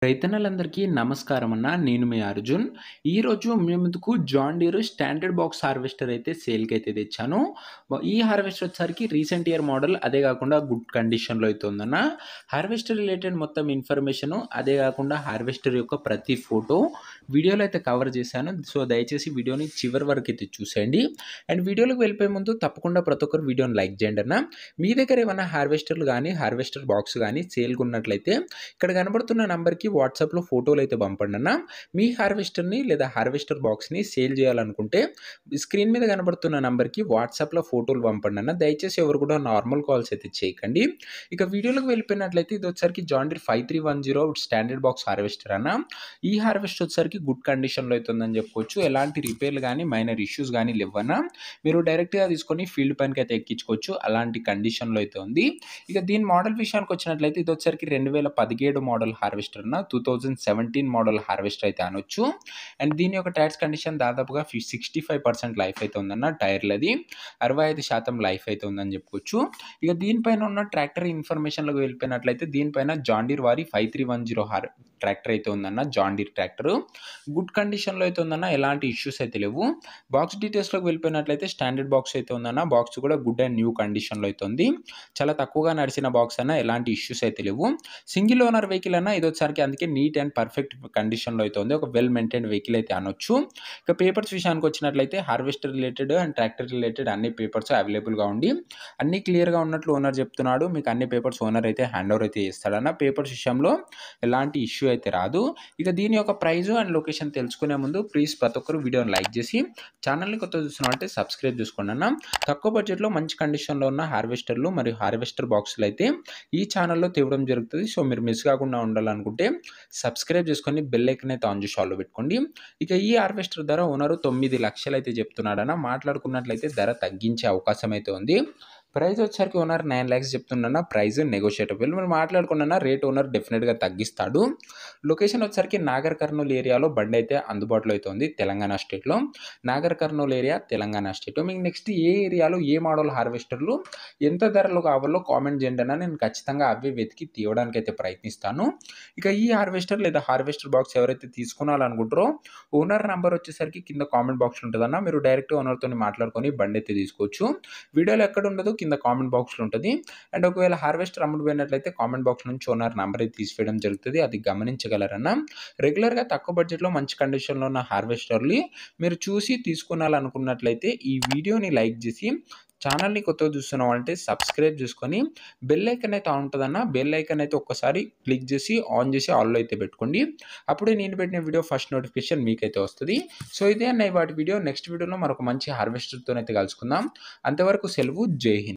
రైతన్నలందరికీ నమస్కారం అన్న. నేను మీ అర్జున్. ఈరోజు మీ ముందుకు John Deere standard box harvester అయితే సేల్‌కి అయితే తెచ్చాను. ఈ హార్వెస్టర్ వచ్చేసరికి రీసెంట్ ఇయర్ మోడల్. అదే కాకుండా గుడ్ కండిషన్‌లో అయితే ఉందన్న. హార్వెస్టర్ రిలేటెడ్ మొత్తం ఇన్ఫర్మేషను, అదే కాకుండా హార్వెస్టర్ యొక్క ప్రతి ఫోటో వీడియోలో అయితే కవర్ చేశాను. సో, దయచేసి వీడియోని చివరి వరకు అయితే చూసేయండి. అండ్ వీడియోలోకి వెళ్ళిపోయే ముందు తప్పకుండా ప్రతి ఒక్కరు వీడియోని లైక్ చేయండి అన్న. మీ దగ్గర ఏమైనా హార్వెస్టర్లు కానీ, హార్వెస్టర్ బాక్స్ కానీ సేల్‌గా ఉన్నట్లయితే ఇక్కడ కనబడుతున్న నంబర్‌కి వాట్సాప్‌లో ఫోటోలు అయితే పంపండి అన్న. మీ హార్వెస్టర్‌ని లేదా హార్వెస్టర్ బాక్స్‌ని సేల్ చేయాలనుకుంటే స్క్రీన్ మీద కనబడుతున్న నంబర్‌కి వాట్సాప్‌లో ఫోటోలు పంపండి అన్న. దయచేసి ఎవరు కూడా నార్మల్ కాల్స్ అయితే చేయకండి. ఇక వీడియోలోకి వెళ్ళిపోయినట్లయితే ఇది వచ్చేసరికి John Deere 5310 standard box harvester అన్న. ఈ హార్వెస్టర్ వచ్చేసరికి గుడ్ కండిషన్‌లో అయితే ఉందని చెప్పుకోవచ్చు. ఎలాంటి రిపేర్లు కానీ, మైనర్ ఇష్యూస్ కానీ లేవన్నా. మీరు డైరెక్ట్‌గా తీసుకొని ఫీల్డ్ పైనకైతే ఎక్కించుకోవచ్చు. అలాంటి కండిషన్‌లో అయితే ఉంది. ఇక దీని మోడల్ విషయానికి వచ్చినట్లయితే ఇది వచ్చేసరికి 2017 మోడల్ హార్వెస్టర్ అన్న. 2017 మోడల్ హార్వెస్టర్ అయితే అనొచ్చు. అండ్ దీని యొక్క టైర్స్ కండిషన్ దాదాపుగా 65% లైఫ్ అయితే ఉందన్న. టైర్లది 65% లైఫ్ అయితే ఉందని చెప్పుకోవచ్చు. ఇక దీనిపైన ఉన్న ట్రాక్టర్ ఇన్ఫర్మేషన్‌లోకి వెళ్ళిపోయినట్లయితే దీనిపైన జాన్ డీర్ వారి 5310 ట్రాక్టర్ అయితే ఉందన్న. జాన్ డీర్ ట్రాక్టర్ గుడ్ కండిషన్‌లో అయితే ఉందన్న. ఎలాంటి ఇష్యూస్ అయితే లేవు. బాక్స్ డీటెయిల్స్‌లోకి వెళ్ళిపోయినట్లయితే స్టాండర్డ్ బాక్స్ అయితే ఉందన్న. బాక్స్ కూడా గుడ్ అండ్ న్యూ కండిషన్‌లో అయితే ఉంది. చాలా తక్కువగా నడిచిన బాక్స్ అన్న. ఎలాంటి ఇష్యూస్ అయితే లేవు. సింగిల్ ఓనర్ వెహికల్ అన్న. ఇది వచ్చేసరికి అందుకే నీట్ అండ్ పర్ఫెక్ట్ కండిషన్‌లో అయితే ఉంది. ఒక వెల్ మెయింటైన్డ్ వెహికల్ అయితే అనొచ్చు. ఇక పేపర్స్ విషయానికి వచ్చినట్లయితే harvester related and tractor related అన్ని పేపర్స్ అవైలబుల్‌గా ఉండి అన్నీ క్లియర్‌గా ఉన్నట్లు ఓనర్ చెప్తున్నాడు. మీకు అన్ని పేపర్స్ ఓనర్ అయితే హ్యాండ్ ఓవర్ అయితే చేస్తాడన్న. పేపర్స్ విషయంలో ఎలాంటి ఇష్యూ అయితే రాదు. ఇక దీని యొక్క ప్రైస్ అండ్ లొకేషన్ తెలుసుకునే ముందు ప్లీజ్ ప్రతి ఒక్కరు వీడియోని లైక్ చేసి ఛానల్‌ని కొత్తగా చూస్తున్నారంటే సబ్స్క్రైబ్ చేసుకోండి అన్న. తక్కువ బడ్జెట్‌లో మంచి కండిషన్‌లో ఉన్న హార్వెస్టర్లు మరియు హార్వెస్టర్ బాక్సులు అయితే ఈ ఛానల్‌లో తేవడం జరుగుతుంది. సో, మీరు మిస్ కాకుండా ఉండాలనుకుంటే సబ్స్క్రైబ్ చేసుకొని బెల్ ఐకాన్ అయితే ఆన్ చేసి ఆల్‌లో పెట్టుకోండి. ఇక ఈ హార్వెస్టర్ ధర ఓనరు 9 లక్షలు అయితే చెప్తున్నాడన్న. మాట్లాడుకున్నట్లయితే ధర తగ్గించే అవకాశం అయితే ఉంది. ప్రైస్ వచ్చేసరికి ఓనర్ 9 లాక్స్ చెప్తుండన్న. ప్రైస్ నెగోషియేటబుల్. మీరు మాట్లాడుకున్న రేట్ ఓనర్ డెఫినెట్‌గా తగ్గిస్తాడు. లొకేషన్ వచ్చేసరికి నాగర్ కర్నూల్ ఏరియాలో బండి అయితే అందుబాటులో అయితే ఉంది. తెలంగాణ స్టేట్‌లో. Nagar Kurnool area Telangana state. మీకు నెక్స్ట్ ఏ ఏరియాలో ఏ మోడల్ హార్వెస్టర్లు ఎంత ధరలో కావాలో కామెంట్ చేయండి అన్న. నేను ఖచ్చితంగా అవే వెతికి తేవడానికి అయితే ప్రయత్నిస్తాను. ఇక ఈ హార్వెస్టర్ లేదా హార్వెస్టర్ బాక్స్ ఎవరైతే తీసుకోవాలనుకుంటారో ఓనర్ నంబర్ వచ్చేసరికి కింద కామెంట్ బాక్స్‌లో ఉంటదన్న. మీరు డైరెక్ట్ ఓనర్‌తోని మాట్లాడుకొని బండి అయితే తీసుకోవచ్చు. వీడియోలో ఎక్కడ ఉండదు. కింద కామెంట్ బాక్స్‌లో ఉంటది. అండ్ ఒకవేళ హార్వెస్టర్ అమ్ముడుపోయినట్లయితే కామెంట్ బాక్స్ నుంచి ఓనర్ నంబర్ అయితే తీసివేయడం జరుగుతది. అది గమనించగలరన్న. రెగ్యులర్‌గా తక్కువ బడ్జెట్‌లో మంచి కండిషన్‌లో ఉన్న హార్వెస్టర్‌లు మీరు చూసి తీసుకోవాలనుకున్నట్లయితే ఈ వీడియోని లైక్ చేసి ఛానల్‌ని కొత్తగా చూస్తున్నామంటే సబ్స్క్రైబ్ చేసుకొని బెల్ ఐకాన్ అయితే ఆన్ ఉంటదన్న. బెల్ ఐకాన్ అయితే ఒక్కసారి క్లిక్ చేసి ఆన్ చేసి ఆల్‌లో అయితే పెట్టుకోండి. అప్పుడే నేను పెట్టిన వీడియో ఫస్ట్ నోటిఫికేషన్ మీకైతే వస్తది. సో, ఇదే అన్న ఇవాటి వీడియో. నెక్స్ట్ వీడియోలో మరొక మంచి హార్వెస్టర్‌తోనైతే కలుసుకుందాం. అంతవరకు సెలవు. జై హింద్.